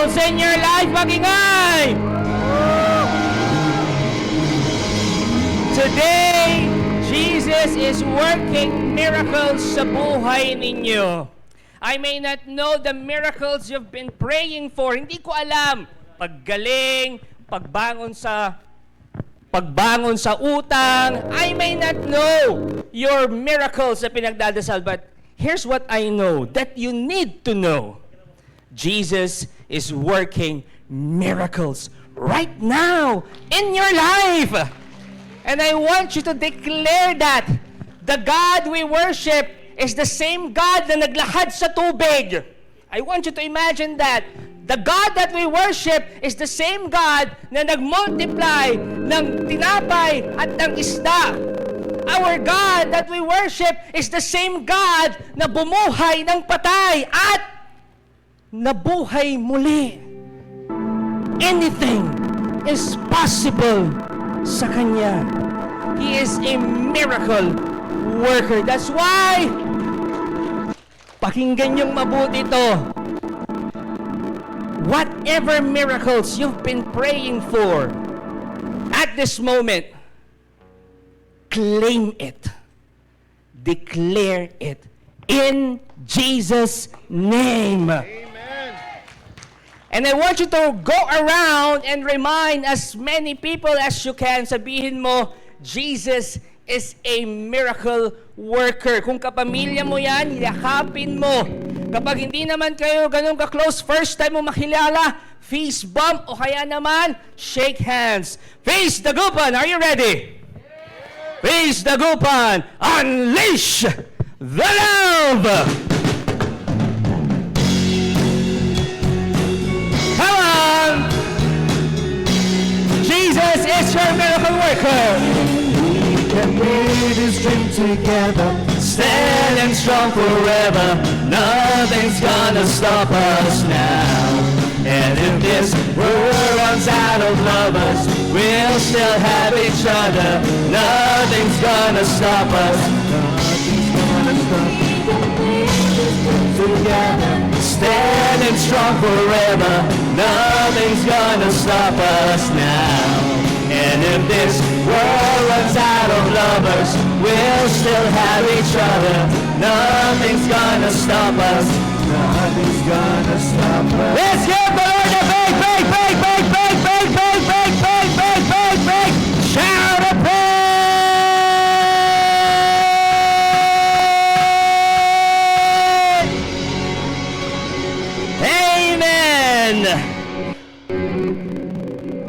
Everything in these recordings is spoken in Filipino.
miracles in your life. Magingay! Today, Jesus is working miracles sa buhay ninyo. I may not know the miracles you've been praying for. Hindi ko alam. Paggaling, pagbangon sa utang. I may not know your miracles na pinagdadasal. But here's what I know that you need to know. Jesus is working miracles right now in your life. And I want you to declare that the God we worship is the same God na naglahad sa tubig. I want you to imagine that. The God that we worship is the same God na nag-multiply ng tinapay at ng isda. Our God that we worship is the same God na bumuhay ng patay at nabuhay muli. Anything is possible sa Kanya. He is a miracle worker. That's why, pakinggan niyong mabuti ito. Whatever miracles you've been praying for at this moment, claim it. Declare it in Jesus' name. And I want you to go around and remind as many people as you can. Sabihin mo, Jesus is a miracle worker. Kung kapamilya mo yan, yakapin mo. Kapag hindi naman kayo ganun ka-close, first time mo makilala, fist bump o kaya naman, shake hands. Face Dagupan, are you ready? Face Dagupan, unleash the love! Come on! Jesus is your miracle worker. Can we this dream together, Standing strong forever, nothing's gonna stop us now. And if this world runs out of lovers, we'll still have each other. Nothing's gonna stop us. nothing's gonna stop together. Standing strong forever, nothing's gonna stop us now. And if this world runs out of lovers, we'll still have each other. Nothing's gonna stop us. Nothing's gonna stop us. Let's give the Lord a big, big, big, big, big, big, big, big, big, big, big, big shout of praise! Amen!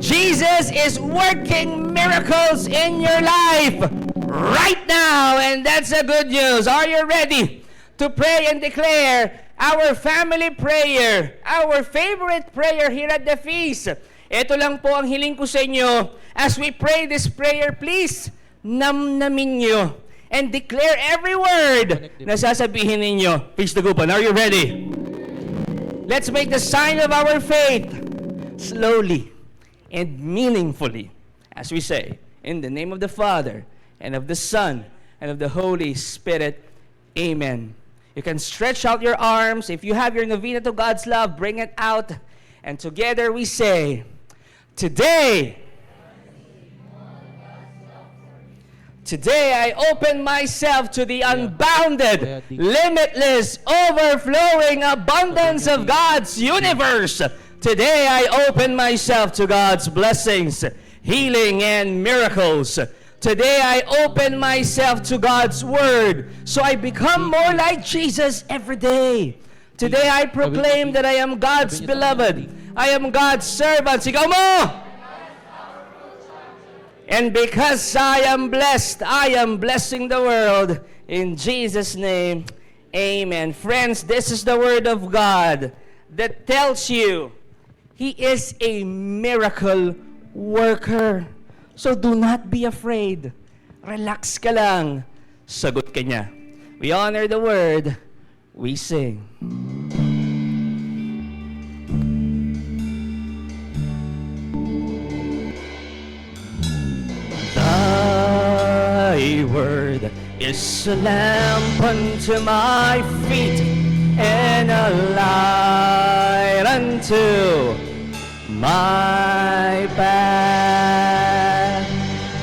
Jesus is working miracles in your life right now, and that's the good news. Are you ready to pray and declare our family prayer, our favorite prayer here at the feast? Ito lang po ang hiling ko sa inyo. As we pray this prayer, please, namnamin nyo and declare every word na sasabihin ninyo. Feast Dagupan, are you ready? Let's make the sign of our faith slowly and meaningfully, as we say, in the name of the Father, and of the Son, and of the Holy Spirit. Amen. You can stretch out your arms. If you have your novena to God's love, bring it out. And together we say, Today I open myself to the unbounded, limitless, overflowing abundance of God's universe. Today I open myself to God's blessings, healing, and miracles. Today I open myself to God's word, so I become more like Jesus every day. Today I proclaim that I am God's beloved. I am God's servant. Sigaw mo! And because I am blessing the world. In Jesus' name, amen. Friends, this is the word of God that tells you He is a miracle worker. So do not be afraid. Relax ka lang. Sagot ka niya. We honor the word. We sing. Thy word is a lamp unto my feet and a light unto my path.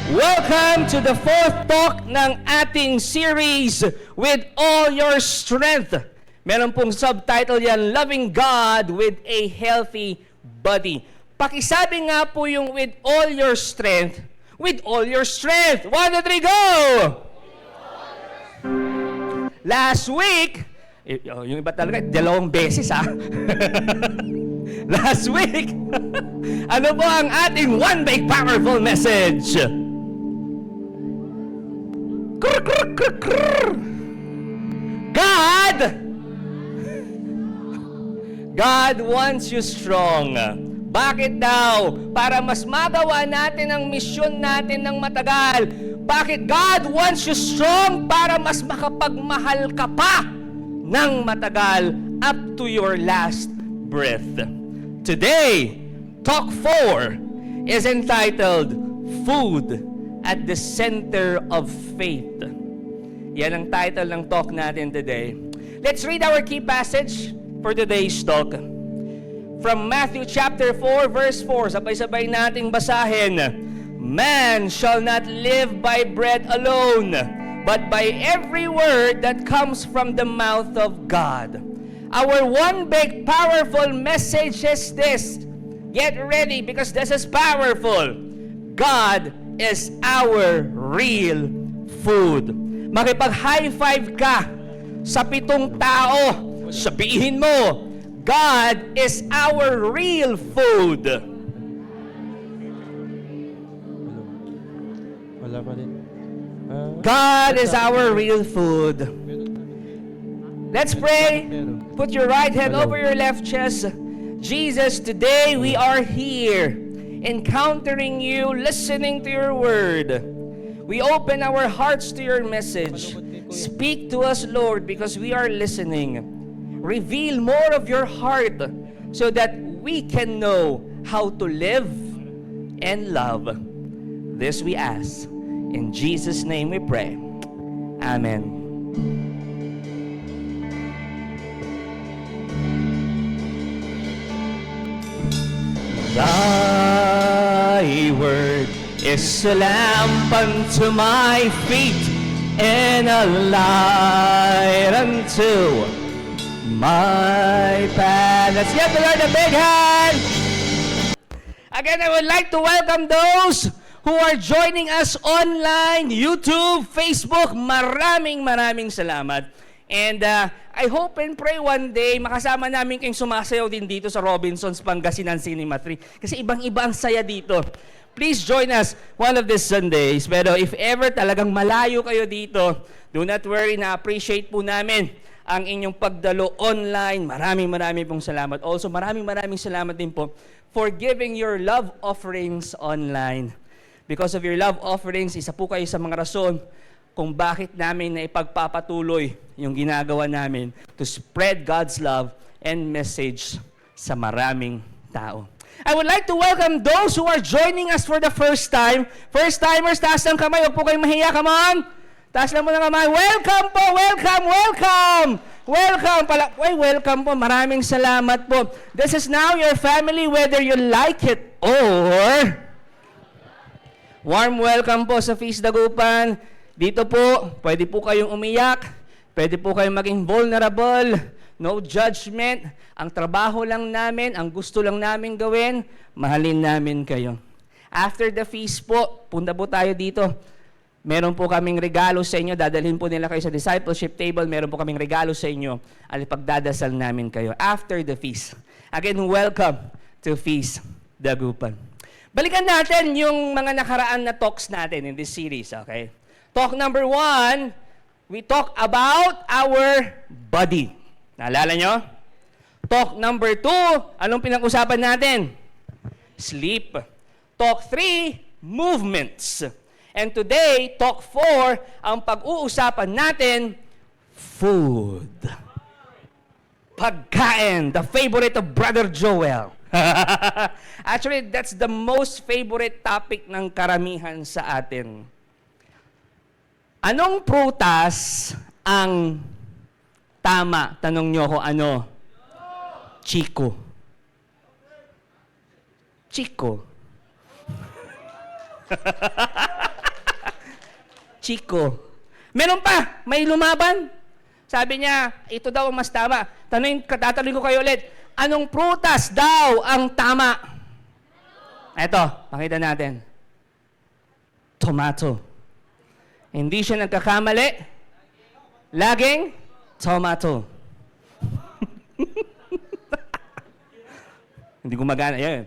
Welcome to the fourth talk ng ating series, With All Your Strength. Meron pong subtitle yan, Loving God with a Healthy Body. Pakisabi nga po yung with all your strength. With all your strength. 1, 2, 3, go! Last week, yung iba talaga, 2 beses ha. Last week, ano po ang ating one big powerful message? Krr, krr, krr, krr. God wants you strong. Bakit daw? Para mas magawa natin ang misyon natin ng matagal. Bakit God wants you strong? Para mas makapagmahal ka pa ng matagal up to your last breath. Today, Talk 4 is entitled Food at the Center of Faith. Yan ang title ng talk natin today. Let's read our key passage for today's talk. From Matthew chapter 4 verse 4, sabay-sabay nating basahin. Man shall not live by bread alone, but by every word that comes from the mouth of God. Our one big powerful message is this. Get ready because this is powerful. God is our real food. Makipag-high five ka sa 7 tao, sabihin mo, God is our real food. Wala pa din. God is our real food. Let's pray. Put your right hand over your left chest. Jesus, today we are here, encountering you, listening to your word. We open our hearts to your message. Speak to us, Lord, because we are listening. Reveal more of your heart so that we can know how to live and love. This we ask. In Jesus' name we pray. Amen. Thy word is a lamp unto my feet and a light unto my path. Let's give the Lord a big hand. Again, I would like to welcome those who are joining us online, YouTube, Facebook. Maraming salamat. And I hope and pray one day makasama namin kayong sumasayaw din dito sa Robinsons Pangasinan Cinema 3. Kasi ibang-iba ang saya dito. Please join us one of these Sundays. Pero if ever talagang malayo kayo dito, do not worry, na-appreciate po namin ang inyong pagdalo online. Maraming pong salamat. Also, maraming salamat din po for giving your love offerings online. Because of your love offerings, isa po kayo sa mga rason kung bakit namin na ipagpapatuloy yung ginagawa namin to spread God's love and message sa maraming tao. I would like to welcome those who are joining us for the first time. First-timers, taas ng kamay. Huwag po kayong mahiya. Come on! Taas lang mo ng kamay. Welcome po! Welcome! Welcome po. Maraming salamat po. This is now your family, whether you like it or... Warm welcome po sa Feast Dagupan. Dito po, pwede po kayong umiyak, pwede po kayong maging vulnerable, no judgment. Ang trabaho lang namin, ang gusto lang namin gawin, mahalin namin kayo. After the feast po, punta po tayo dito. Meron po kaming regalo sa inyo, dadalhin po nila kayo sa discipleship table, meron po kaming regalo sa inyo, at pagdadasal namin kayo after the feast. Again, welcome to Feast Dagupan. Balikan natin yung mga nakaraan na talks natin in this series, okay? Talk number 1, we talk about our body. Naalala nyo? Talk number 2, anong pinag-usapan natin? Sleep. Talk 3, movements. And today, talk 4, ang pag-uusapan natin, food. Pagkain, the favorite of Brother Joel. Actually, that's the most favorite topic ng karamihan sa atin. Anong prutas ang tama. Tanong nyo ko ano? Chico. Chico. Chico. Meron pa, may lumaban. Sabi niya, ito daw ang mas tama. Tatanungin ko kayo ulit, anong prutas daw ang tama? Ito, pakita natin. Tomato. Hindi siya nagkakamali. Laging tomato. Hindi gumagana. Yan.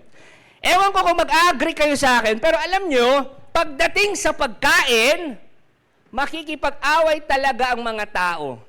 Ewan ko kung mag-agree kayo sa akin, pero alam nyo, pagdating sa pagkain, makikipag-away talaga ang mga tao.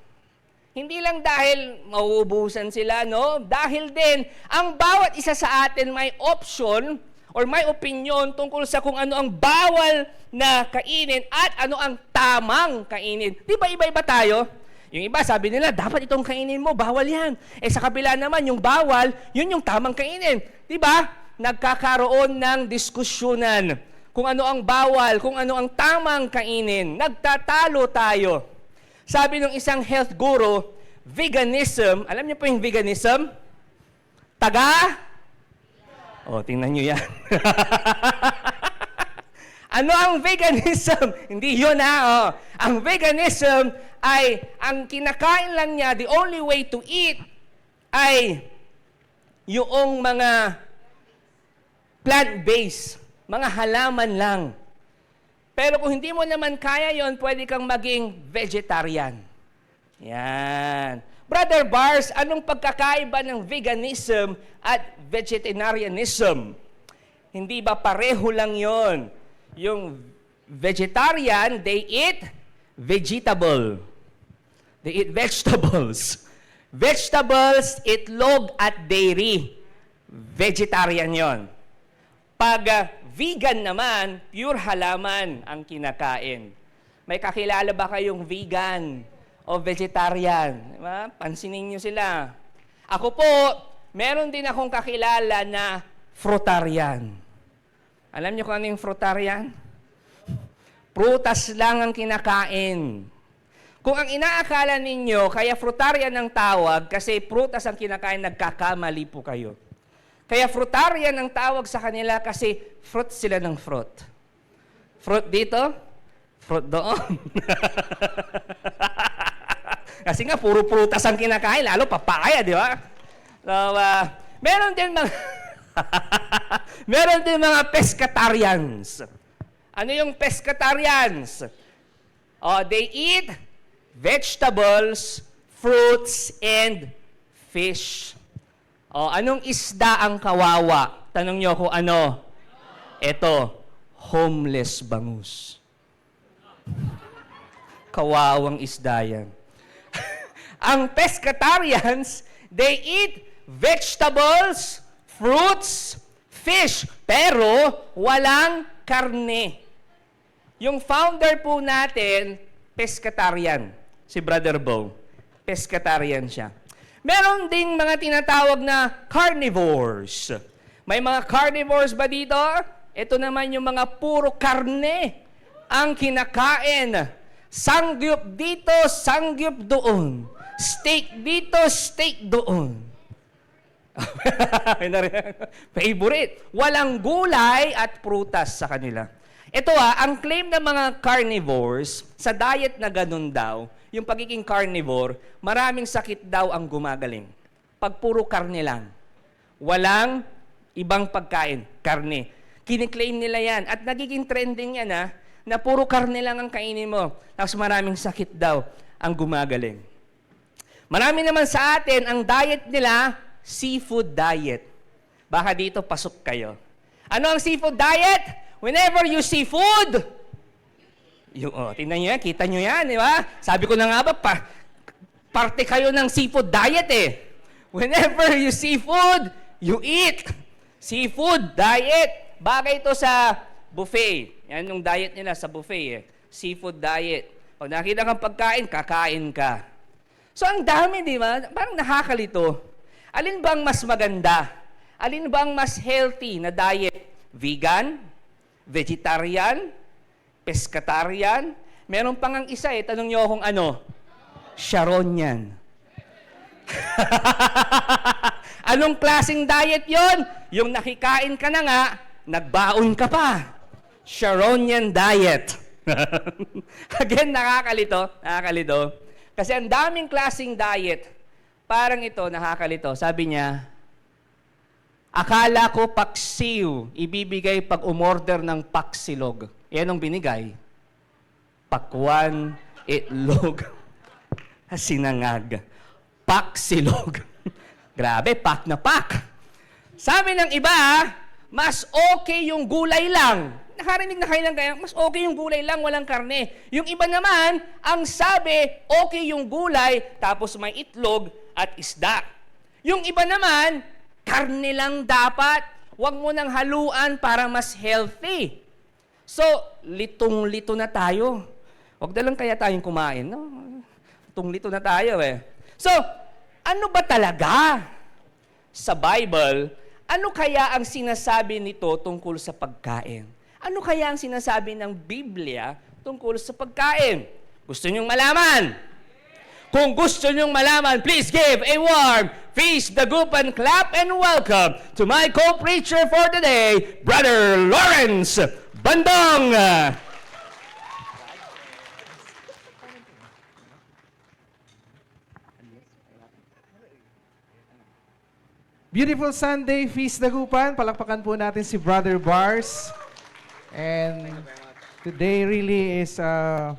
Hindi lang dahil mauubusan sila, no? Dahil din, ang bawat isa sa atin may option or may opinion tungkol sa kung ano ang bawal na kainin at ano ang tamang kainin. Di ba iba-iba tayo? Yung iba, sabi nila, dapat itong kainin mo, bawal yan. Eh sa kabila naman, yung bawal, yun yung tamang kainin. Di ba? Nagkakaroon ng diskusyonan kung ano ang bawal, kung ano ang tamang kainin. Nagtatalo tayo. Sabi ng isang health guru, veganism, alam niyo po yung veganism? Tingnan niyo yan. Ano ang veganism? Hindi yun Ang veganism ay, ang kinakain lang niya, the only way to eat, ay yung mga plant-based, mga halaman lang. Pero kung hindi mo naman kaya yon, pwede kang maging vegetarian. Yan. Brother Bars, anong pagkakaiba ng veganism at vegetarianism? Hindi ba pareho lang yon? Yung vegetarian, they eat vegetable. They eat vegetables. Vegetables, itlog at dairy. Vegetarian yon. Pag vegan naman, pure halaman ang kinakain. May kakilala ba kayong vegan o vegetarian? Diba? Pansinin nyo sila. Ako po, meron din akong kakilala na fruitarian. Alam nyo kung ano yung fruitarian? Prutas lang ang kinakain. Kung ang inaakala ninyo, kaya fruitarian ang tawag, kasi prutas ang kinakain, nagkakamali po kayo. Kaya fruitarian ang tawag sa kanila kasi fruit sila ng fruit. Fruit dito, fruit doon. Kasi nga, puro prutas ang kinakain, lalo papaya, di ba? So, meron din mga meron din mga pescatarians. Ano yung pescatarians? They eat vegetables, fruits, and fish. Anong isda ang kawawa? Tanong nyo kung ano? Ito, homeless bangus. Kawawang isda yan. Ang pescatarians, they eat vegetables, fruits, fish, pero walang karne. Yung founder po natin, pescatarian, si Brother Bo. Pescatarian siya. Meron ding mga tinatawag na carnivores. May mga carnivores ba dito? Ito naman yung mga puro karne ang kinakain. Sangyup dito, sangyup doon. Steak dito, steak doon. Favorite. Walang gulay at prutas sa kanila. Ito ang claim ng mga carnivores, sa diet na ganun daw, yung pagiging carnivore, maraming sakit daw ang gumagaling. Pag puro karne lang. Walang ibang pagkain, karne. Kiniklaim nila yan. At nagiging trending yan na puro karne lang ang kainin mo. Tapos maraming sakit daw ang gumagaling. Marami naman sa atin, ang diet nila, seafood diet. Baka dito pasok kayo. Ano ang seafood diet? Whenever you see food, tingnan nyo yan, kita nyo yan, di ba? Sabi ko na nga ba, parte kayo ng seafood diet Whenever you see food, you eat. Seafood diet. Bagay ito sa buffet. Yan yung diet nila sa buffet Seafood diet. Pag nakita kang pagkain, kakain ka. So ang dami, di ba? Parang nakakalito. Alin bang mas maganda? Alin bang mas healthy na diet? Vegan? Vegetarian? Pescatarian? Meron pang ang isa tanong nyo kung ano? Sharonian. Anong klaseng diet yon? Yung nakikain ka na nga, nagbaon ka pa. Sharonian diet. Again, nakakalito. Kasi ang daming klaseng diet, parang ito, nakakalito. Sabi niya, akala ko paksiw, ibibigay pag umorder ng paksilog. Yan ang binigay. Pakwan, itlog, sinangag. Paksilog. Grabe, pak na pak. Sabi ng iba, mas okay yung gulay lang. Nakarinig na kayo lang kaya, mas okay yung gulay lang, walang karne. Yung iba naman, ang sabi, okay yung gulay, tapos may itlog at isda. Yung iba naman, karne lang dapat. Huwag mo nang haluan para mas healthy. So, litong-lito na tayo. Huwag na lang kaya tayong kumain. No? Litong-lito na tayo eh. So, ano ba talaga sa Bible, ano kaya ang sinasabi nito tungkol sa pagkain? Ano kaya ang sinasabi ng Biblia tungkol sa pagkain? Gusto niyong malaman? Kung gusto niyong malaman, please give a warm Feast the Gupan clap and welcome to my co-preacher for today, Brother Lawrence Bandong. Beautiful Sunday, Feast Dagupan. Palakpakan po natin si Brother Bars. And today really is a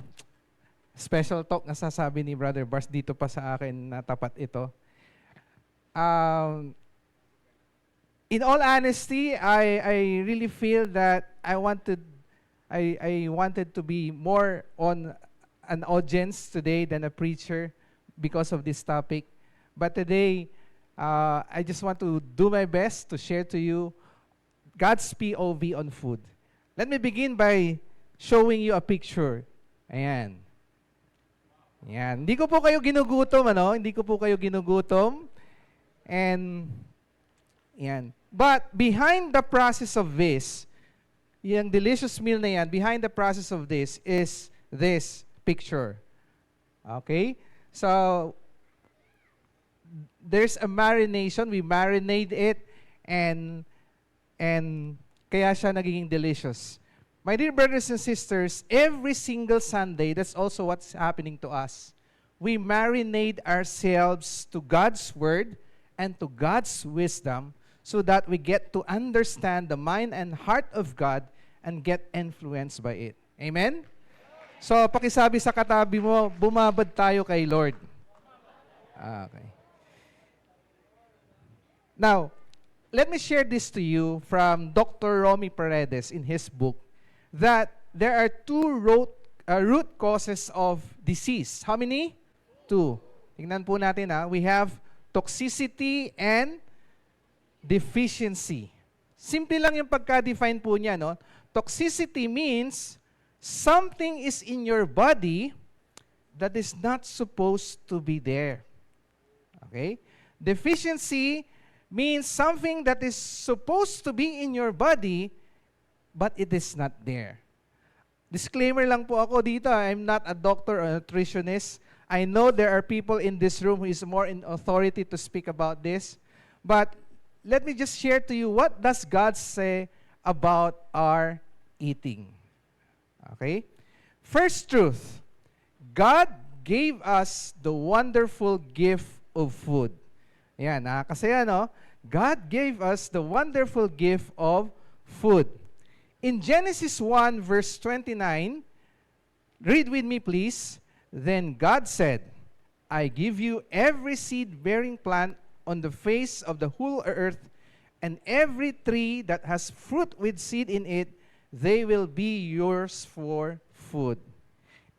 special talk na sasabi ni Brother Bars dito pa sa akin na tapat ito. In all honesty, I really feel that I wanted to be more on an audience today than a preacher because of this topic. But today, I just want to do my best to share to you God's POV on food. Let me begin by showing you a picture. Ayan. Ayan. Hindi ko po kayo ginugutom, ano? Hindi ko po kayo ginugutom. And, ayan. But behind the process of this, yung delicious meal na yan, behind the process of this is this picture. Okay? So, there's a marination. We marinate it and kaya siya nagiging delicious. My dear brothers and sisters, every single Sunday, that's also what's happening to us. We marinate ourselves to God's Word and to God's wisdom so that we get to understand the mind and heart of God and get influenced by it. Amen? So, pakisabi sa katabi mo, bumabad tayo kay Lord. Okay. Now, let me share this to you from Dr. Romy Paredes in his book that there are two root causes of disease. How many? Two. Tingnan po natin ha. We have toxicity and deficiency. Simple lang yung pagka-define po niya, no? Toxicity means something is in your body that is not supposed to be there. Okay? Deficiency means something that is supposed to be in your body, but it is not there. Disclaimer lang po ako dito, I'm not a doctor or a nutritionist. I know there are people in this room who is more in authority to speak about this, but let me just share to you what does God say about our eating. Okay? First truth, God gave us the wonderful gift of food. Ayan, nakakasaya, no? God gave us the wonderful gift of food. In Genesis 1, verse 29, read with me, please. Then God said, I give you every seed-bearing plant on the face of the whole earth, and every tree that has fruit with seed in it, they will be yours for food.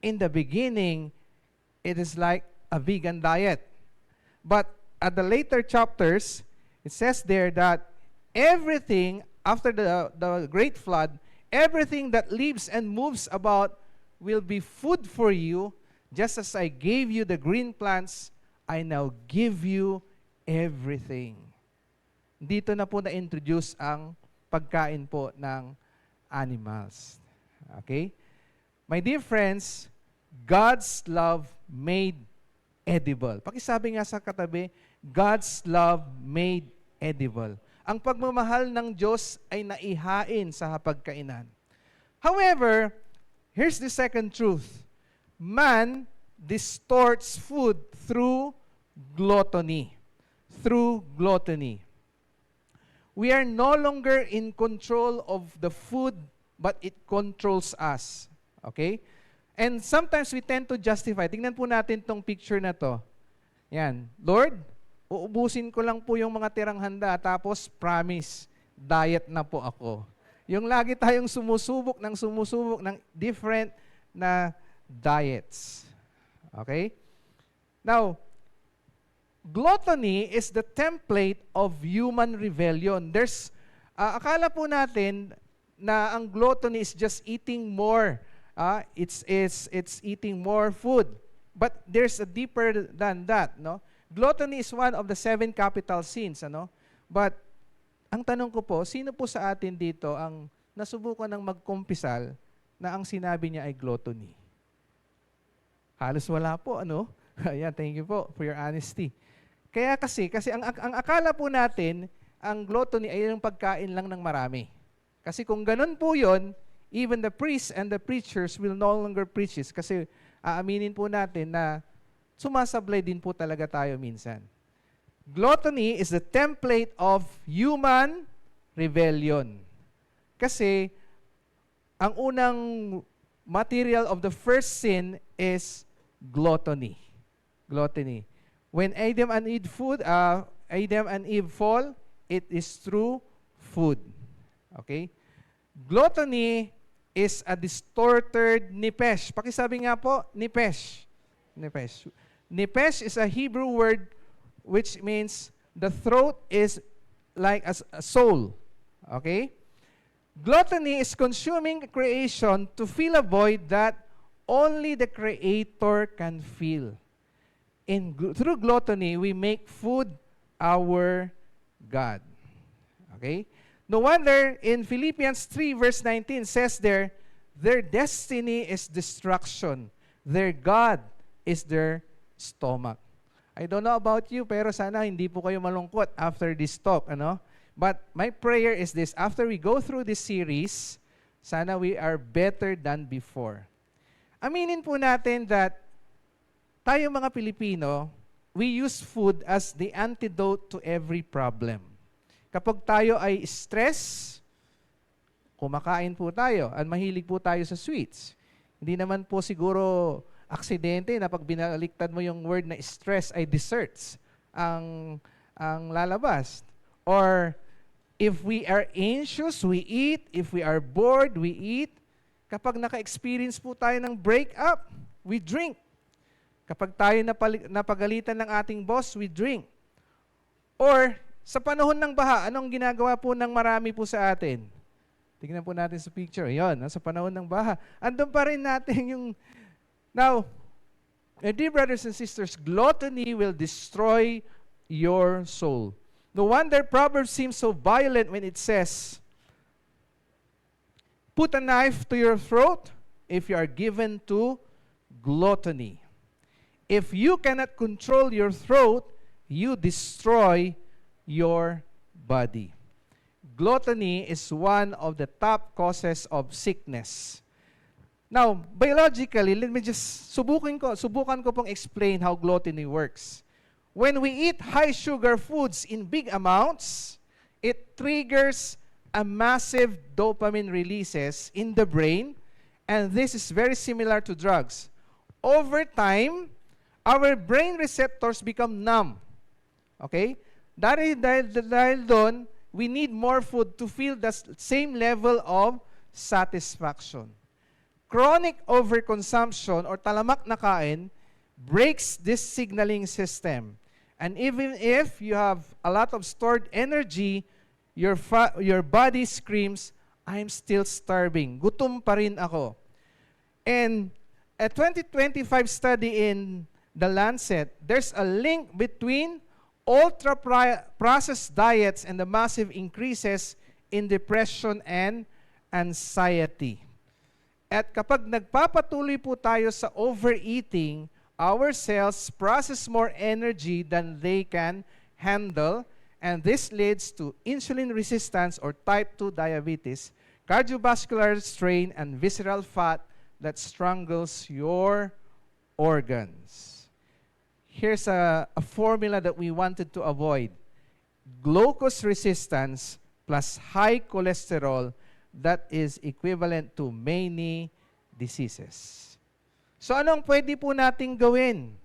In the beginning, it is like a vegan diet. But at the later chapters, it says there that everything after the great flood, everything that lives and moves about will be food for you. Just as I gave you the green plants, I now give you everything. Dito na po na-introduce ang pagkain po ng animals. Okay? My dear friends, God's love made edible. Pakisabi nga sa katabi, God's love made edible. Ang pagmamahal ng Diyos ay naihain sa hapagkainan. However, here's the second truth. Man distorts food through gluttony. Through gluttony. We are no longer in control of the food, but it controls us. Okay? And sometimes we tend to justify. Tingnan po natin tong picture na to. Yan. Lord, uubusin ko lang po yung mga tirang handa, tapos promise, diet na po ako. Yung lagi tayong sumusubok ng different na diets. Okay? Now, gluttony is the template of human rebellion. Akala po natin na ang gluttony is just eating more. It's eating more food. But there's a deeper than that, no? Gluttony is one of the 7 capital sins, ano? But ang tanong ko po, sino po sa atin dito ang nasubukan ng magkumpisal na ang sinabi niya ay gluttony? Halos wala po, ano? Ayan, thank you po for your honesty. Kaya kasi ang akala po natin, ang gluttony ay yung pagkain lang ng marami. Kasi kung ganun po yun, even the priests and the preachers will no longer preach this. Kasi aaminin po natin na sumasablay din po talaga tayo minsan. Gluttony is the template of human rebellion. Kasi ang unang material of the first sin is gluttony. Gluttony. When Adam and Eve fall, it is through food. Okay? Gluttony is a distorted nipesh. Pakisabi nga po, nipesh. Nipesh. Nipesh is a Hebrew word which means the throat is like a soul. Okay? Gluttony is consuming creation to fill a void that only the Creator can fill. Through gluttony, we make food our God. Okay? No wonder in Philippians 3 verse 19 says there, their destiny is destruction. Their God is their stomach. I don't know about you, pero sana hindi po kayo malungkot after this talk, ano? But my prayer is this, after we go through this series, sana we are better than before. Aminin po natin that tayo mga Pilipino, we use food as the antidote to every problem. Kapag tayo ay stress, kumakain po tayo at mahilig po tayo sa sweets. Hindi naman po siguro aksidente na pag binaliktad mo yung word na stress ay desserts ang lalabas. Or if we are anxious, we eat. If we are bored, we eat. Kapag naka-experience po tayo ng breakup, we drink. Kapag tayo napagalitan ng ating boss, we drink. Or sa panahon ng baha, anong ginagawa po ng marami po sa atin? Tingnan po natin sa picture. Yon, sa panahon ng baha. Andun pa rin natin yung... Now, dear brothers and sisters, gluttony will destroy your soul. No wonder Proverbs seems so violent when it says, put a knife to your throat if you are given to gluttony. If you cannot control your throat, you destroy your body. Gluttony is one of the top causes of sickness. Now, biologically, let me just subukan ko pong explain how gluttony works. When we eat high-sugar foods in big amounts, it triggers a massive dopamine releases in the brain, and this is very similar to drugs. Over time, our brain receptors become numb. Okay? Dahil doon, we need more food to feel the same level of satisfaction. Chronic overconsumption or talamak na kain breaks this signaling system. And even if you have a lot of stored energy, your body screams, I'm still starving. Gutom pa rin ako. And a 2025 study in The Lancet, there's a link between ultra-processed diets and the massive increases in depression and anxiety. At kapag nagpapatuloy po tayo sa overeating, Our cells process more energy than they can handle, and this leads to insulin resistance or type 2 diabetes, cardiovascular strain, and visceral fat that strangles your organs. Here's a formula that we wanted to avoid. Glucose resistance plus high cholesterol that is equivalent to many diseases. So anong pwede po nating gawin?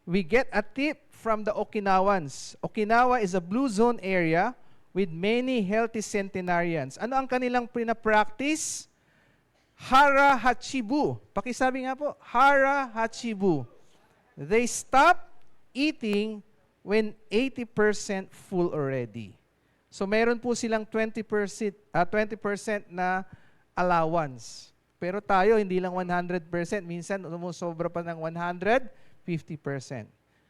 We get a tip from the Okinawans. Okinawa is a blue zone area with many healthy centenarians. Ano ang kanilang pinapractice? Hara Hachibu. Pakisabi nga po, Hara Hachibu. They stop eating when 80% full already. So meron po silang 20% na allowance. Pero tayo, hindi lang 100%. Minsan, sobra pa ng 150%.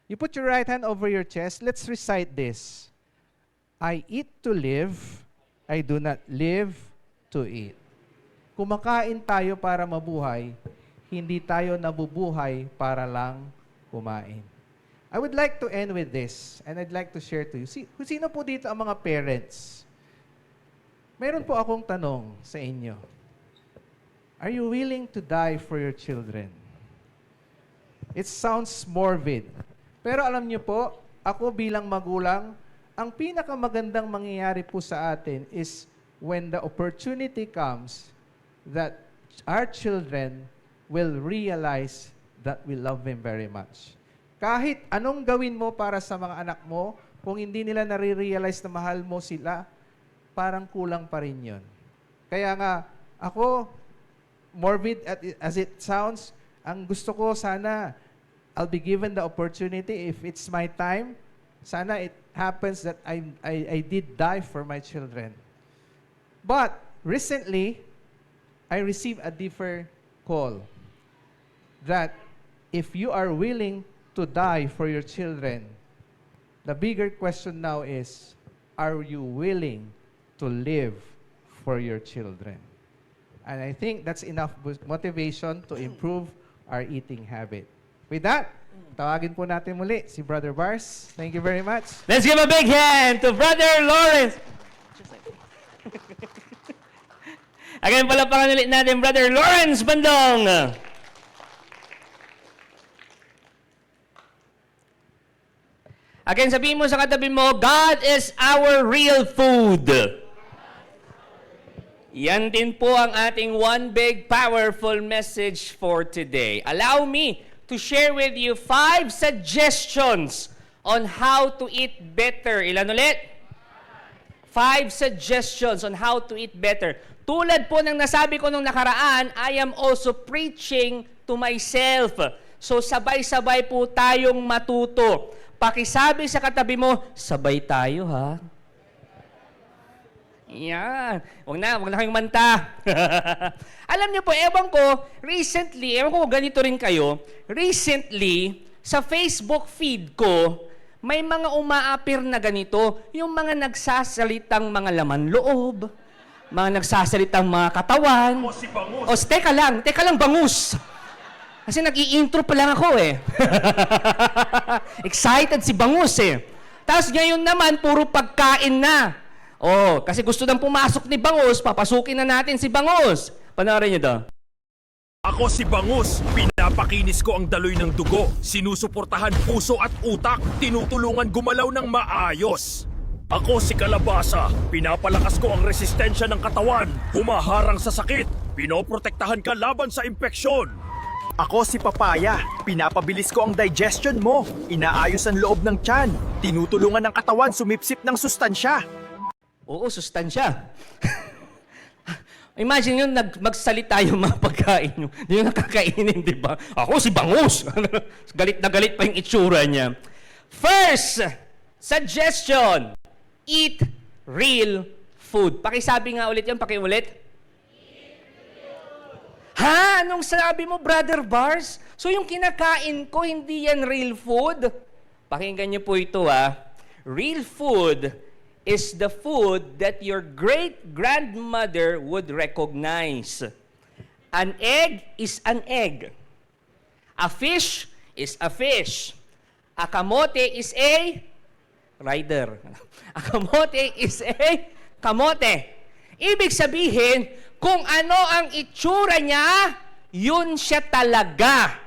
You put your right hand over your chest. Let's recite this. I eat to live. I do not live to eat. Kumakain tayo para mabuhay. Hindi tayo nabubuhay para lang kumain. I would like to end with this, and I'd like to share to you. Sino po dito ang mga parents? Meron po akong tanong sa inyo. Are you willing to die for your children? It sounds morbid. Pero alam niyo po, ako bilang magulang, ang pinakamagandang mangyayari po sa atin is when the opportunity comes that our children will realize that we love them very much. Kahit anong gawin mo para sa mga anak mo, kung hindi nila nare-realize na mahal mo sila, parang kulang pa rin yun. Kaya nga, ako, morbid as it sounds, ang gusto ko sana, I'll be given the opportunity, if it's my time, sana it happens that I did die for my children. But, recently, I received a different call that if you are willing to die for your children, the bigger question now is, are you willing to live for your children? And I think that's enough motivation to improve our eating habit. With that, tawagin po natin muli si Brother Bars. Thank you very much. Let's give a big hand to Brother Lawrence. Again, palapakan ulit natin, Brother Lawrence Bandong. Again, sabihin mo sa katabi mo, God is our real food. Yan din po ang ating one big powerful message for today. Allow me to share with you 5 suggestions on how to eat better. Ilan ulit? 5 suggestions on how to eat better. Tulad po ng nasabi ko nung nakaraan, I am also preaching to myself. So sabay-sabay po tayong matuto. Pakisabi sa katabi mo, sabay tayo ha. Yan. Huwag na kayong manta. Alam niyo po, ewan ko, recently, ewan ko ganito rin kayo, recently, sa Facebook feed ko, may mga umaapir na ganito, yung mga nagsasalitang mga laman loob, mga nagsasalitang mga katawan. O si Bangus. O, teka lang, Bangus. Kasi nag-i-intro pa lang ako eh. Excited si Bangus eh. Tapos ngayon naman, puro pagkain na. Oh, kasi gusto nang pumasok ni Bangus, papasukin na natin si Bangus. Panoorin niyo to. Ako si Bangus, pinapakinis ko ang daloy ng dugo, sinusuportahan puso at utak, tinutulungan gumalaw ng maayos. Ako si Kalabasa, pinapalakas ko ang resistensya ng katawan, humaharang sa sakit, pinoprotektahan ka laban sa impeksyon. Ako si Papaya, pinapabilis ko ang digestion mo, inaayos ang loob ng tiyan, tinutulungan ng katawan sumipsip ng sustansya. Oo, sustansya. Imagine yun, magsalita yung mga pagkain nyo. Hindi yung nakakainin, di ba? Ako si Bangus. Galit na galit pa yung itsura niya. First suggestion, eat real food. Pakisabi nga ulit yan, pakiulit. Ha? Anong sabi mo, Brother Bars? So yung kinakain ko, hindi yan real food? Pakinggan niyo po ito, ha. Real food is the food that your great-grandmother would recognize. An egg is an egg. A fish is a fish. A kamote is a rider. A kamote is a kamote. Ibig sabihin, kung ano ang itsura niya, yun siya talaga.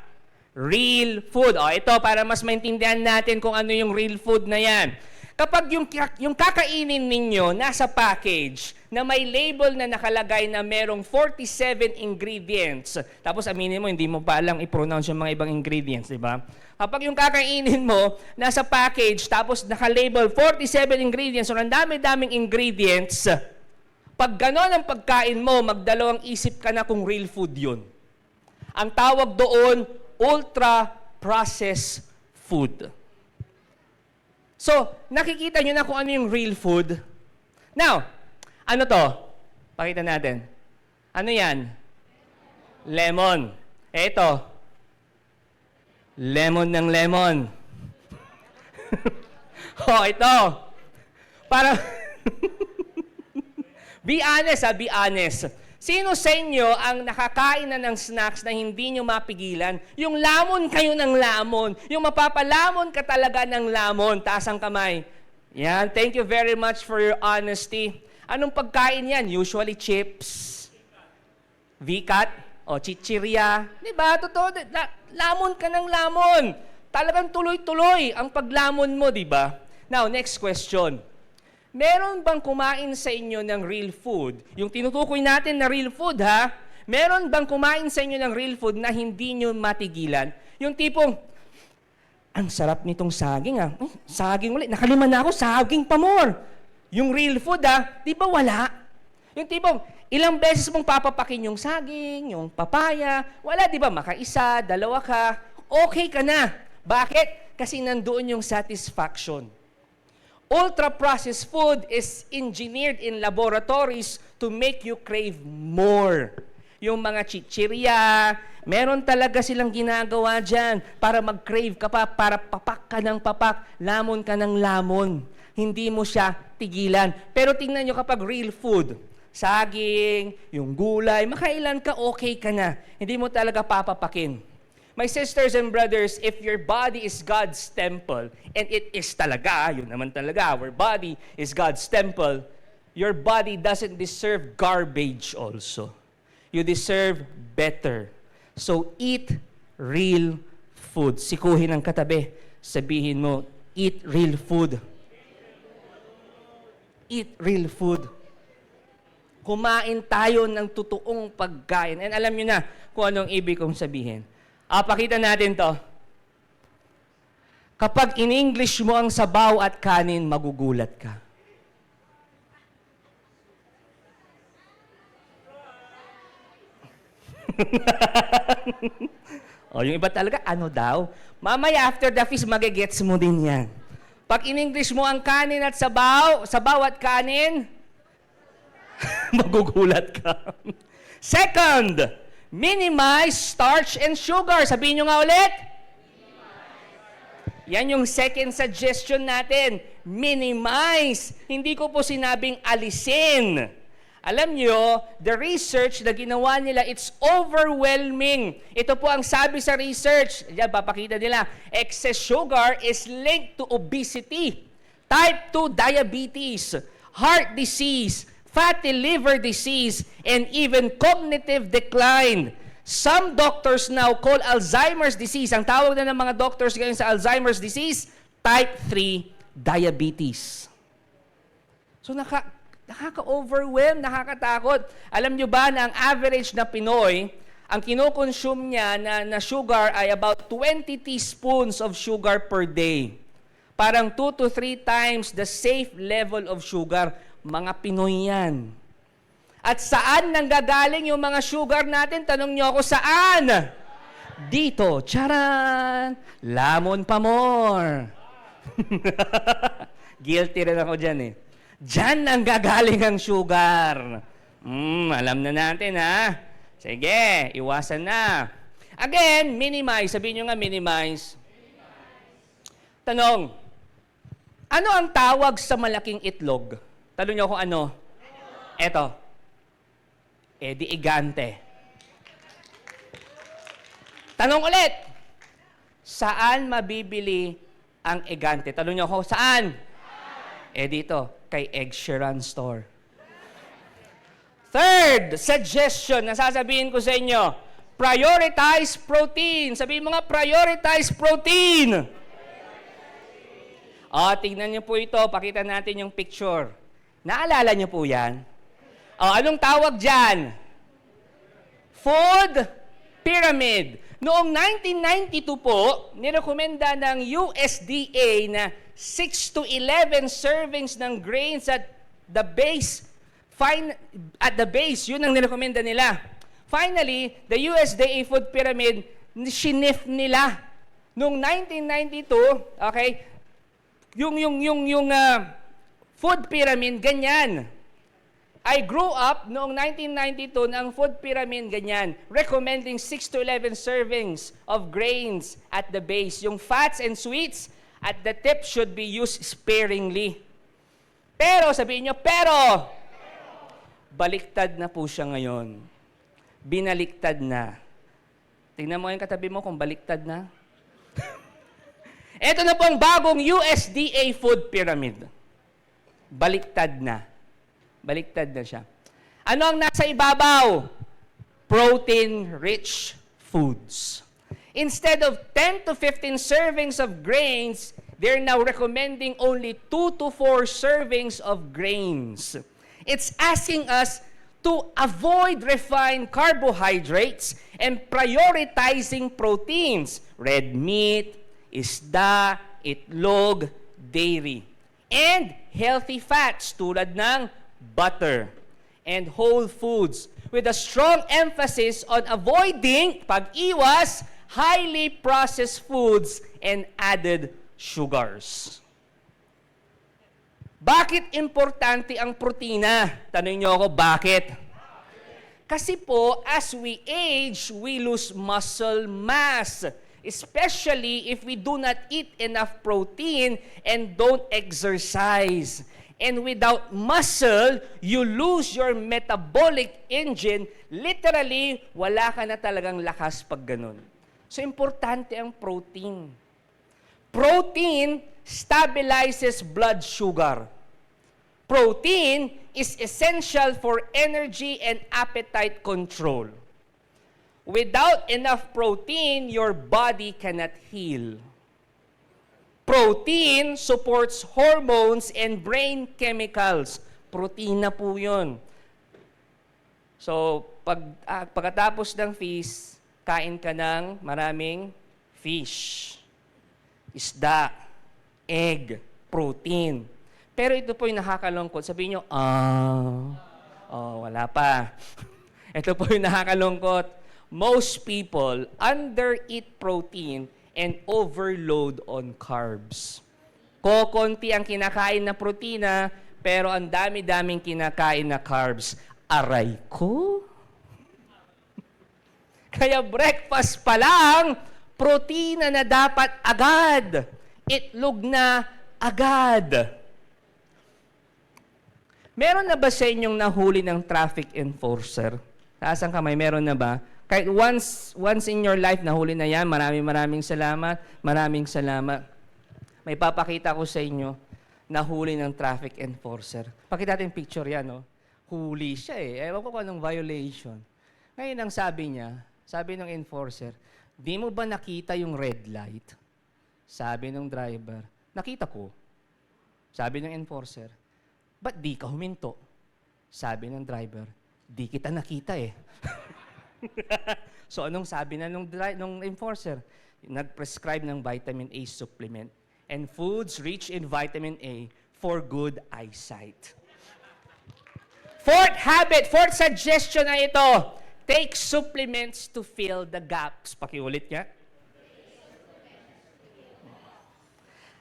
Real food. O, ito, para mas maintindihan natin kung ano yung real food na yan. Kapag yung kakainin ninyo nasa package na may label na nakalagay na merong 47 ingredients, tapos aminin mo, hindi mo pa alam i-pronounce yung mga ibang ingredients, di ba? Kapag yung kakainin mo nasa package, tapos nakalabel 47 ingredients, so ang dami-daming ingredients, pag gano'n ang pagkain mo, magdalawang isip ka na kung real food yun. Ang tawag doon, ultra-processed food. So, nakikita nyo na kung ano yung real food. Now, ano to? Pakita natin. Ano yan? Lemon. Ito. Lemon ng lemon. Oh, ito. Para... Be honest, be honest. Sino sa inyo ang nakakain na ng snacks na hindi nyo mapigilan? Yung lamon kayo ng lamon. Yung mapapalamon ka talaga ng lamon. Taas ang kamay. Yan. Thank you very much for your honesty. Anong pagkain yan? Usually chips. V-cut. O chichirya. Diba? Totoo. Lamon ka ng lamon. Talagang tuloy-tuloy ang paglamon mo, diba? Now, next question. Meron bang kumain sa inyo ng real food? Yung tinutukoy natin na real food, ha? Meron bang kumain sa inyo ng real food na hindi nyo matigilan? Yung tipong, ang sarap nitong saging, ha? Saging ulit. Nakalima na ako, saging pa more. Yung real food, ha? Di ba wala? Yung tipong, ilang beses mong papapakin yung saging, yung papaya. Wala, di ba? Makaisa, dalawa ka. Okay ka na. Bakit? Kasi nandoon yung satisfaction. Ultra-processed food is engineered in laboratories to make you crave more. Yung mga chichirya, meron talaga silang ginagawa dyan para mag-crave ka pa, para papak ka ng papak, lamon ka ng lamon. Hindi mo siya tigilan. Pero tingnan nyo kapag real food, saging, yung gulay, makailan ka, okay ka na. Hindi mo talaga papapakin. My sisters and brothers, if your body is God's temple, and it is talaga, yun naman talaga, our body is God's temple, your body doesn't deserve garbage also. You deserve better. So eat real food. Sikuhin ang katabi. Sabihin mo, eat real food. Eat real food. Kumain tayo ng totoong pagkain. And alam nyo na kung anong ibig kong sabihin. Pakita natin to. Kapag in-English mo ang sabaw at kanin, magugulat ka. O, yung iba talaga, ano daw? Mamaya after the feast, magigets mo din yan. Pag in-English mo ang kanin at sabaw at kanin, magugulat ka. Second, minimize starch and sugar. Sabihin nyo nga ulit. Yan yung second suggestion natin. Minimize. Hindi ko po sinabing alisin. Alam nyo, the research na ginawa nila, it's overwhelming. Ito po ang sabi sa research. Yan, papakita nila. Excess sugar is linked to obesity, type 2 diabetes, heart disease, fatty liver disease, and even cognitive decline. Some doctors now call Alzheimer's disease, ang tawag na ng mga doctors ngayon sa Alzheimer's disease, type 3 diabetes. So nakaka-overwhelm, nakakatakot. Alam nyo ba na ang average na Pinoy, ang kinoconsume niya na sugar ay about 20 teaspoons of sugar per day. Parang 2 to 3 times the safe level of sugar. Mga Pinoy yan. At saan nanggagaling yung mga sugar natin? Tanong nyo ako, saan? Dito. Charan! Lamon pa more. Guilty rin ako dyan eh. Diyan nanggagaling ang sugar. Alam na natin ha. Sige, iwasan na. Again, minimize. Sabihin nyo nga, minimize. Tanong, ano ang tawag sa malaking itlog? Tanong nyo kung ano? Eto. Di igante. Tanong ulit. Saan mabibili ang egante? Tanong niyo ako, saan? Dito, kay Egg Sheeran Store. Third suggestion na sasabihin ko sa inyo, prioritize protein. Sabihin mo nga, prioritize protein. Tingnan niyo po ito. Pakita natin yung picture. Naalala niyo po yan? Anong tawag dyan? Food pyramid. Noong 1992 po, nirekomenda ng USDA na 6 to 11 servings ng grains at the base. Yun ang nirekomenda nila. Finally, the USDA food pyramid, shinif nila. Noong 1992, okay, yung food pyramid, ganyan. I grew up noong 1992 na ang food pyramid ganyan, recommending 6 to 11 servings of grains at the base. Yung fats and sweets at the tip should be used sparingly. Pero, sabihin nyo, baliktad na po siya ngayon. Binaliktad na. Tingnan mo yung katabi mo kung baliktad na. Ito na po ang bagong USDA food pyramid. Baliktad na. Baliktad na siya. Ano ang nasa ibabaw? Protein-rich foods. Instead of 10 to 15 servings of grains, they're now recommending only 2 to 4 servings of grains. It's asking us to avoid refined carbohydrates and prioritizing proteins, red meat, isda, itlog, dairy, and healthy fats tulad ng butter, and whole foods with a strong emphasis on avoiding, pag-iwas, highly processed foods and added sugars. Bakit importante ang protina? Tanong niyo ako, bakit? Kasi po, as we age, we lose muscle mass. Especially if we do not eat enough protein and don't exercise. And without muscle, you lose your metabolic engine. Literally, wala ka na talagang lakas pag ganun. So, importante ang protein. Protein stabilizes blood sugar. Protein is essential for energy and appetite control. Without enough protein, your body cannot heal. Protein supports hormones and brain chemicals. Protein na po yun. So, pagkatapos ng feast, kain ka ng maraming fish, isda, egg, protein. Pero ito po yung nakakalungkot. Sabihin nyo, wala pa. Ito po yung nakakalungkot. Most people under-eat protein and overload on carbs. Kokonti ang kinakain na protina, pero ang dami-daming kinakain na carbs. Aray ko? Kaya breakfast pa lang, protina na dapat agad. Itlog na agad. Meron na ba sa inyong nahuli ng traffic enforcer? Taas ang kamay, meron na ba? Kahit once in your life, nahuli na yan. Maraming salamat. Maraming salamat. May papakita ko sa inyo, nahuli ng traffic enforcer. Pakita natin picture yan, no? Huli siya eh. Ewan ko kung anong violation. Ngayon ang sabi niya, sabi ng enforcer, di mo ba nakita yung red light? Sabi ng driver, nakita ko. Sabi ng enforcer, ba't di ka huminto? Sabi ng driver, di kita nakita eh. So anong sabi na nung enforcer? Nag-prescribe ng vitamin A supplement and foods rich in vitamin A for good eyesight. Fourth suggestion na ito, take supplements to fill the gaps. Pakiulit nga.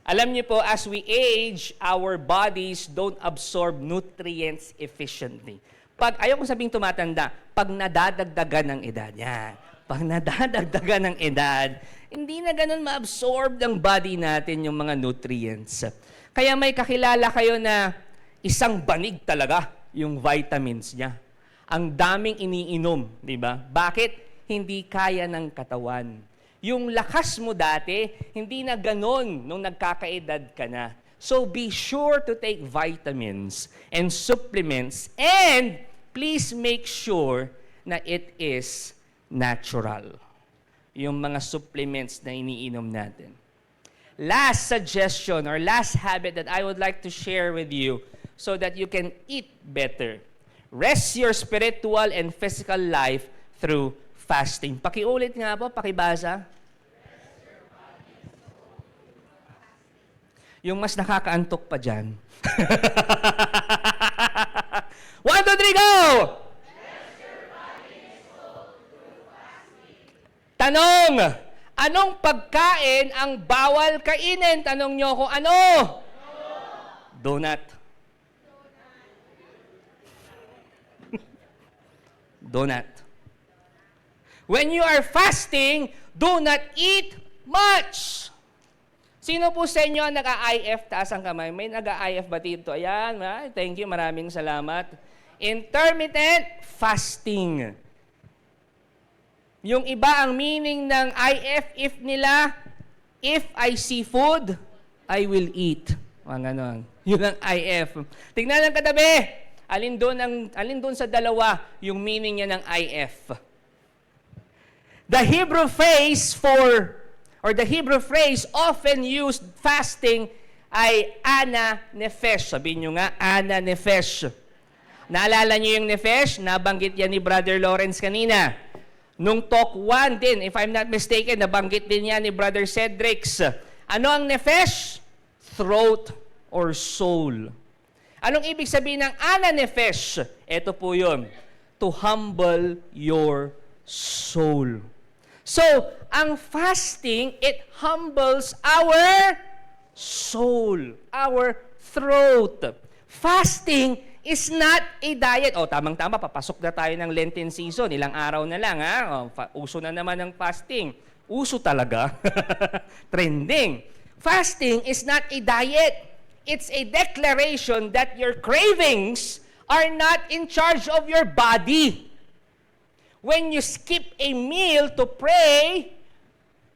Alam niyo po, as we age, our bodies don't absorb nutrients efficiently. Ayaw kong sabing tumatanda, pag nadadagdagan ng edad, yan. Pag nadadagdagan ng edad, hindi na ganun ma-absorb ng body natin yung mga nutrients. Kaya may kakilala kayo na isang banig talaga yung vitamins niya. Ang daming iniinom, di ba? Bakit? Hindi kaya ng katawan. Yung lakas mo dati, hindi na ganon nung nagkakaedad ka na. So be sure to take vitamins and supplements and please make sure na it is natural. Yung mga supplements na iniinom natin. Last suggestion or last habit that I would like to share with you so that you can eat better. Rest your spiritual and physical life through fasting. Pakiulit nga po, pakibasa. Yung mas nakakaantok pa dyan. 1, 2, 3, go! Tanong, anong pagkain ang bawal kainin? Tanong nyo kung ano? Donut. Donut. When you are fasting, do not eat much. Sino po sa inyo nag-IF? Taas ang kamay. May nag-IF ba dito? Ayan, thank you, maraming salamat. Intermittent fasting. Yung iba ang meaning ng if nila, if I see food, I will eat. Mga ganon. Yun ang IF. Tingnan ang katabi. Alin doon sa dalawa yung meaning niya ng IF. The Hebrew phrase often used fasting ay ana nefesh. Sabihin nyo nga, ana nefesh. Naalala nyo yung nefesh? Nabanggit yan ni Brother Lawrence kanina. Nung talk 1 din, if I'm not mistaken, nabanggit din yan ni Brother Cedrix. Ano ang nefesh? Throat or soul. Anong ibig sabihin ng ana nefesh? Ito po yun. To humble your soul. So, ang fasting, it humbles our soul, our throat. Fasting is not a diet. Tamang-tama, papasok na tayo ng Lenten season. Ilang araw na lang, ha? Uso na naman ng fasting. Uso talaga. Trending. Fasting is not a diet. It's a declaration that your cravings are not in charge of your body. When you skip a meal to pray,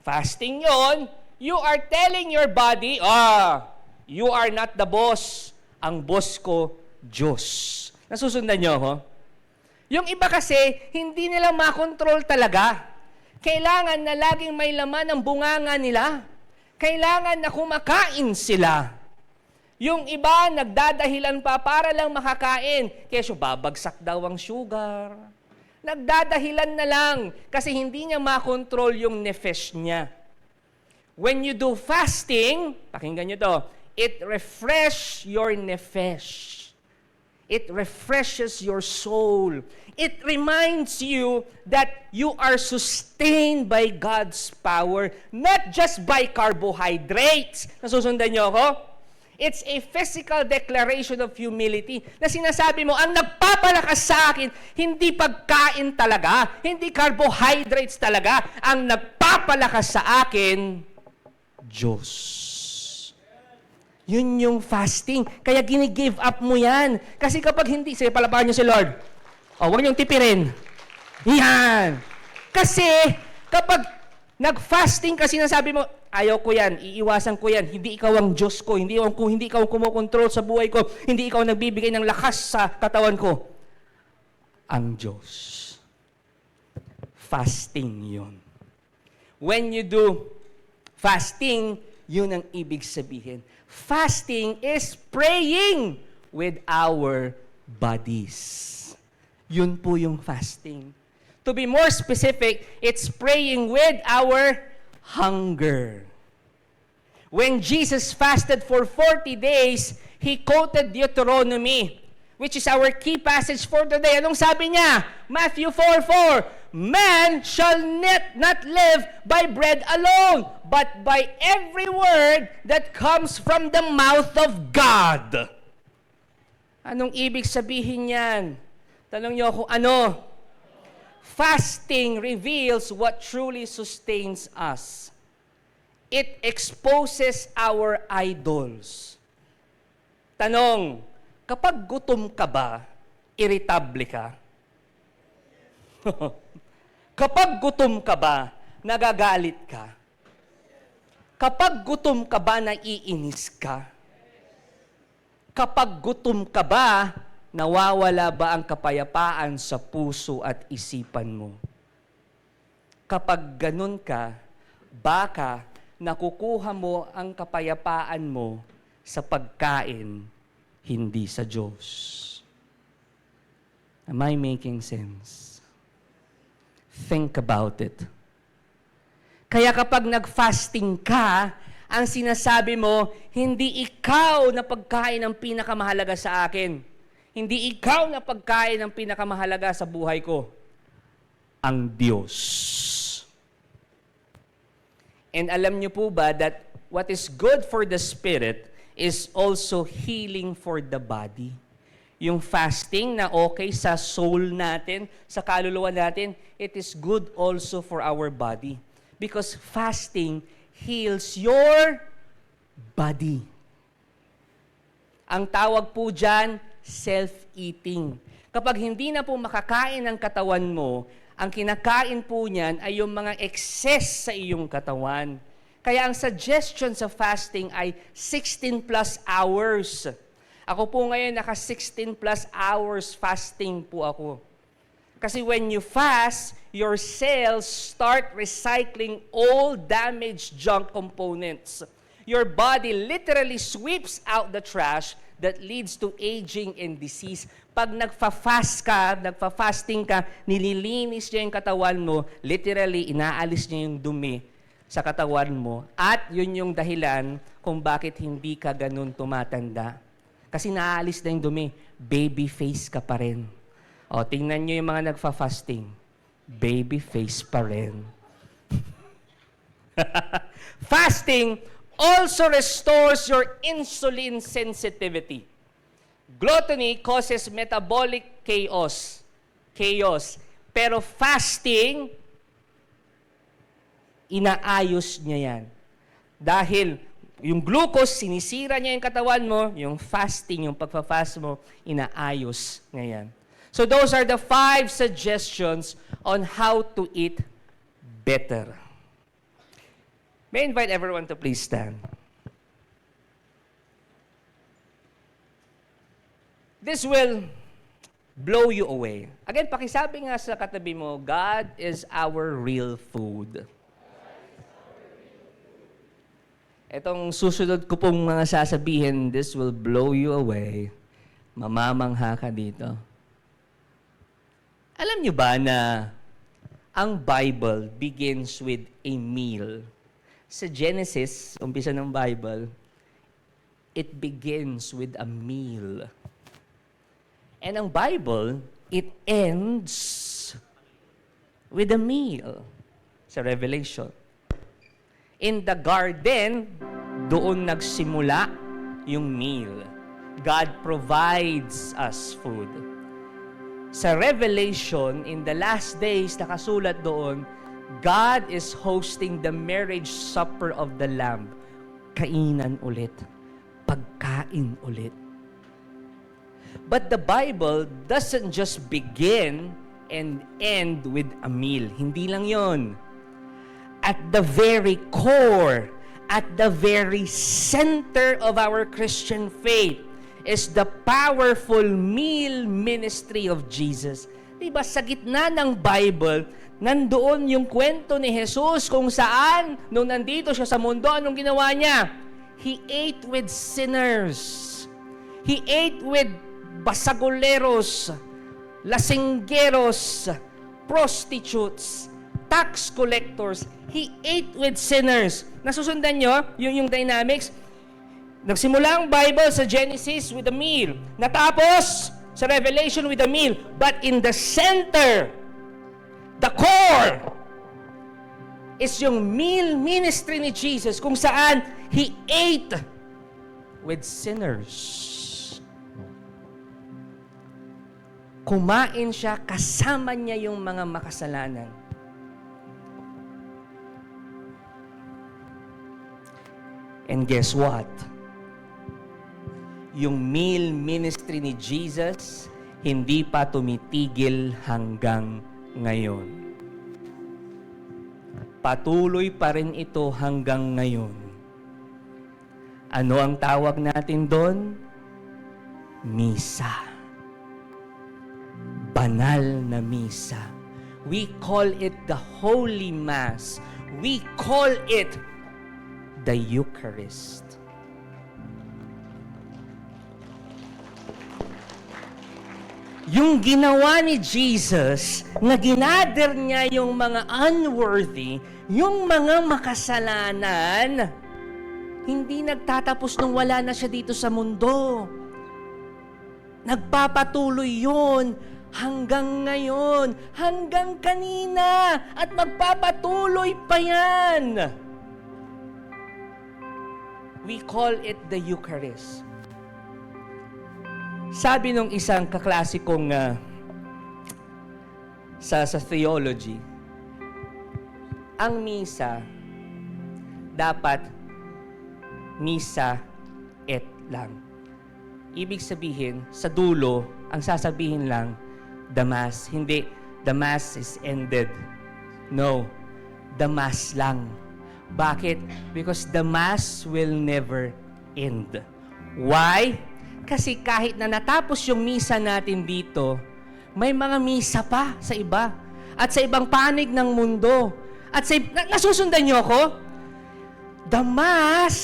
fasting yon, you are telling your body, you are not the boss. Ang boss ko, Diyos. Nasusundan nyo ho? Yung iba kasi, hindi nila makontrol talaga. Kailangan na laging may laman ang bunganga nila. Kailangan na kumakain sila. Yung iba, nagdadahilan pa para lang makakain. Kesyo, babagsak daw ang sugar. Nagdadahilan na lang kasi hindi niya makontrol yung nefesh niya. When you do fasting, pakinggan nyo to, it refreshes your nefesh. It refreshes your soul. It reminds you that you are sustained by God's power, not just by carbohydrates. Nasusundan nyo ako? It's a physical declaration of humility na sinasabi mo, ang nagpapalakas sa akin, hindi pagkain talaga, hindi carbohydrates talaga, ang nagpapalakas sa akin, Diyos. Yun yung fasting. Kaya gini-give up mo yan. Kasi kapag hindi, sige, palapakan nyo si Lord. Huwag niyong tipirin. Yan. Kasi kapag nag-fasting kasi nasabi mo, ayaw ko yan, iiwasan ko yan, hindi ikaw ang Diyos ko, hindi ikaw ang kumokontrol sa buhay ko, hindi ikaw ang nagbibigay ng lakas sa katawan ko. Ang Diyos. Fasting yun. When you do fasting, yun ang ibig sabihin. Fasting is praying with our bodies. Yun po yung fasting. To be more specific, it's praying with our hunger. When Jesus fasted for 40 days, He quoted Deuteronomy, which is our key passage for today. Anong sabi niya? Matthew 4:4, man shall not live by bread alone, but by every word that comes from the mouth of God. Anong ibig sabihin yan? Tanong niyo kung ano? Fasting reveals what truly sustains us. It exposes our idols. Tanong, kapag gutom ka ba, irritable ka? Kapag gutom ka ba, nagagalit ka? Kapag gutom ka ba, naiinis ka? Kapag gutom ka ba, nawawala ba ang kapayapaan sa puso at isipan mo? Kapag ganun ka, baka nakukuha mo ang kapayapaan mo sa pagkain, hindi sa Diyos. Am I making sense? Think about it. Kaya kapag nag-fasting ka, ang sinasabi mo, hindi ikaw na pagkain ang pinakamahalaga sa akin. Hindi ikaw na pagkain ang pinakamahalaga sa buhay ko. Ang Diyos. And alam niyo po ba that what is good for the spirit is also healing for the body? Yung fasting na okay sa soul natin, sa kaluluwa natin, it is good also for our body. Because fasting heals your body. Ang tawag po dyan, self-eating. Kapag hindi na po makakain ang katawan mo, ang kinakain po niyan ay yung mga excess sa iyong katawan. Kaya ang suggestion sa fasting ay 16 plus hours. Ako po ngayon naka 16 plus hours fasting po ako. Kasi when you fast, your cells start recycling all damaged junk components. Your body literally sweeps out the trash that leads to aging and disease. Pag nagfa-fasting ka, nililinis niya yung katawan mo, literally inaalis niya yung dumi sa katawan mo. At yun yung dahilan kung bakit hindi ka ganun tumatanda. Kasi naaalis na yung dumi, baby face ka pa rin. O, tingnan nyo yung mga nagfa-fasting. Baby face pa rin. Fasting also restores your insulin sensitivity. Gluttony causes metabolic chaos. Pero fasting, inaayos niya yan. Dahil yung glucose, sinisira niya yung katawan mo, yung fasting, yung pagpa-fast mo, inaayos niya yan. So those are the 5 suggestions on how to eat better. May I invite everyone to please stand. This will blow you away. Again, pakisabi nga sa katabi mo, God is our real food. Etong susunod ko pong mga sasabihin, this will blow you away. Mamamangha ka dito. Alam niyo ba na ang Bible begins with a meal? Sa Genesis, umpisa ng Bible, it begins with a meal. And ang Bible, it ends with a meal. Sa Revelation. In the garden, doon nagsimula yung meal. God provides us food. Sa Revelation, in the last days, nakasulat doon, God is hosting the marriage supper of the Lamb. Kainan ulit. Pagkain ulit. But the Bible doesn't just begin and end with a meal. Hindi lang yon. At the very core, at the very center of our Christian faith is the powerful meal ministry of Jesus. Diba, sa gitna ng Bible, nandoon yung kwento ni Jesus kung saan, nung nandito siya sa mundo, anong ginawa niya? He ate with sinners. He ate with basagoleros, lasinggeros, prostitutes, tax collectors. He ate with sinners. Nasusundan nyo yung dynamics? Nagsimula ang Bible sa Genesis with a meal. Natapos sa Revelation with a meal. But in the center, the core, is yung meal ministry ni Jesus kung saan He ate with sinners. Kumain siya, kasama niya yung mga makasalanan. And guess what? Yung meal ministry ni Jesus, hindi pa tumitigil hanggang ngayon. Patuloy pa rin ito hanggang ngayon. Ano ang tawag natin doon? Misa. Banal na misa. We call it the Holy Mass. We call it the Eucharist. Yung ginawa ni Jesus, na ginather niya yung mga unworthy, yung mga makasalanan, hindi nagtatapos nung wala na siya dito sa mundo. Nagpapatuloy yun hanggang ngayon, hanggang kanina, at magpapatuloy pa yan. We call it the Eucharist. Sabi nung isang kaklasikong sa theology, ang misa dapat misa et lang. Ibig sabihin, sa dulo, ang sasabihin lang, the Mass. Hindi, the Mass is ended. No, the Mass lang. Bakit? Because the Mass will never end. Why? Kasi kahit na natapos yung misa natin dito, may mga misa pa sa iba. At sa ibang panig ng mundo. At sa nasusundan niyo ako? The Mass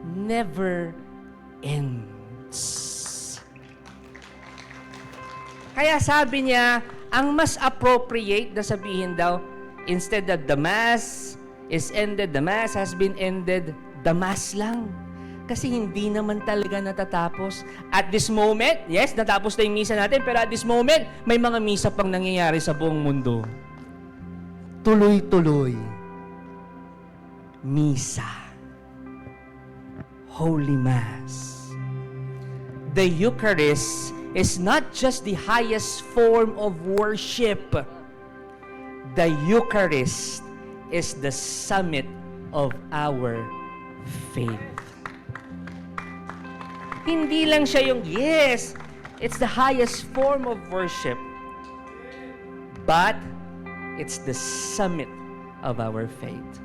never ends. Kaya sabi niya, ang mas appropriate na sabihin daw, instead of the Mass is ended, the Mass has been ended, the Mass lang. Kasi hindi naman talaga natatapos. At this moment, yes, natapos na yung misa natin, pero at this moment, may mga misa pang nangyayari sa buong mundo. Tuloy-tuloy. Misa. Holy Mass. The Eucharist is not just the highest form of worship. The Eucharist is the summit of our faith. Hindi lang siya yung, yes, it's the highest form of worship, but it's the summit of our faith.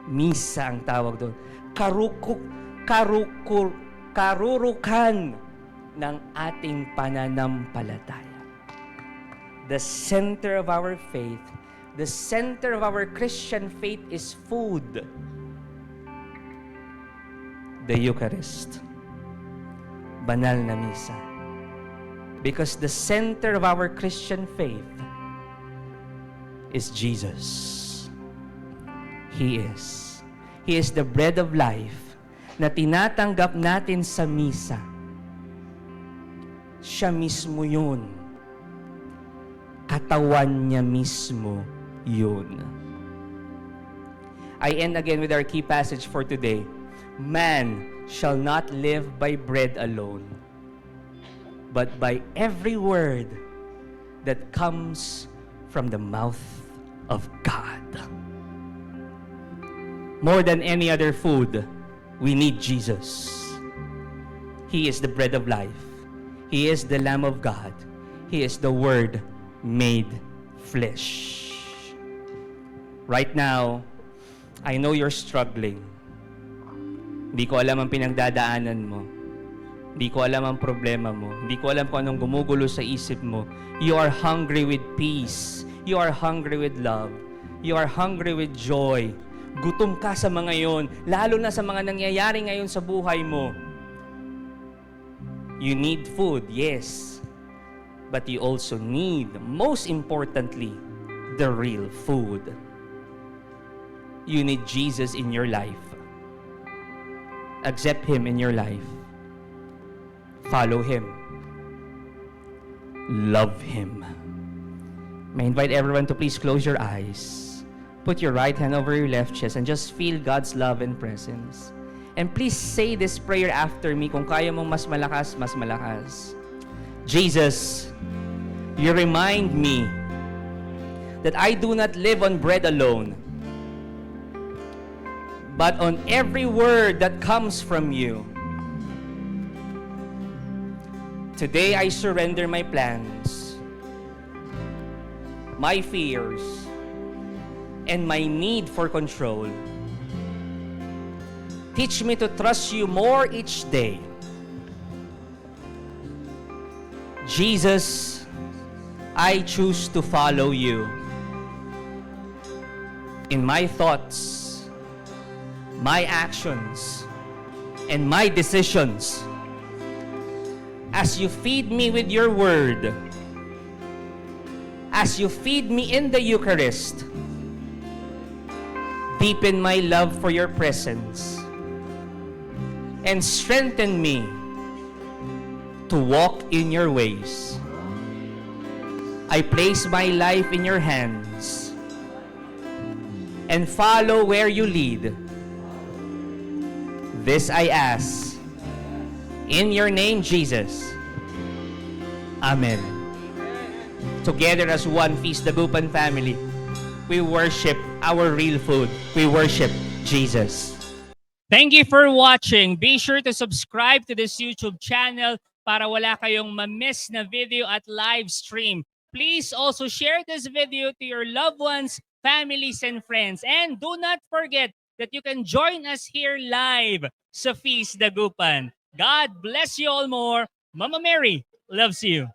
Misa ang tawag doon. Karurukan ng ating pananampalataya. The center of our faith, the center of our Christian faith is food. The Eucharist. Banal na misa. Because the center of our Christian faith is Jesus. He is. He is the bread of life na tinatanggap natin sa misa. Siya mismo yun. Katawan niya mismo yun. I end again with our key passage for today. Man shall not live by bread alone, but by every word that comes from the mouth of God. More than any other food, we need Jesus. He is the bread of life. He is the Lamb of God. He is the Word made flesh. Right now, I know you're struggling. Hindi ko alam ang pinagdadaanan mo. Hindi ko alam ang problema mo. Hindi ko alam kung anong gumugulo sa isip mo. You are hungry with peace. You are hungry with love. You are hungry with joy. Gutom ka sa mga yon, lalo na sa mga nangyayari ngayon sa buhay mo. You need food, yes. But you also need, most importantly, the real food. You need Jesus in your life. Accept Him in your life. Follow Him. Love Him. May I invite everyone to please close your eyes. Put your right hand over your left chest and just feel God's love and presence. And please say this prayer after me. Kung kaya mong mas malakas, mas malakas. Jesus, you remind me that I do not live on bread alone, but on every word that comes from you. Today I surrender my plans, my fears, and my need for control. Teach me to trust you more each day. Jesus, I choose to follow you. In my thoughts, my actions, and my decisions. As you feed me with your word, as you feed me in the Eucharist, deepen my love for your presence and strengthen me to walk in your ways. I place my life in your hands and follow where you lead. This I ask in your name, Jesus. Amen. Together as one Feast Dagupan family, we worship our real food. We worship Jesus. Thank you for watching. Be sure to subscribe to this YouTube channel para wala kayong ma-miss na video at live stream. Please also share this video to your loved ones, families, and friends. And do not forget that you can join us here live sa Feast Dagupan. God bless you all more. Mama Mary loves you.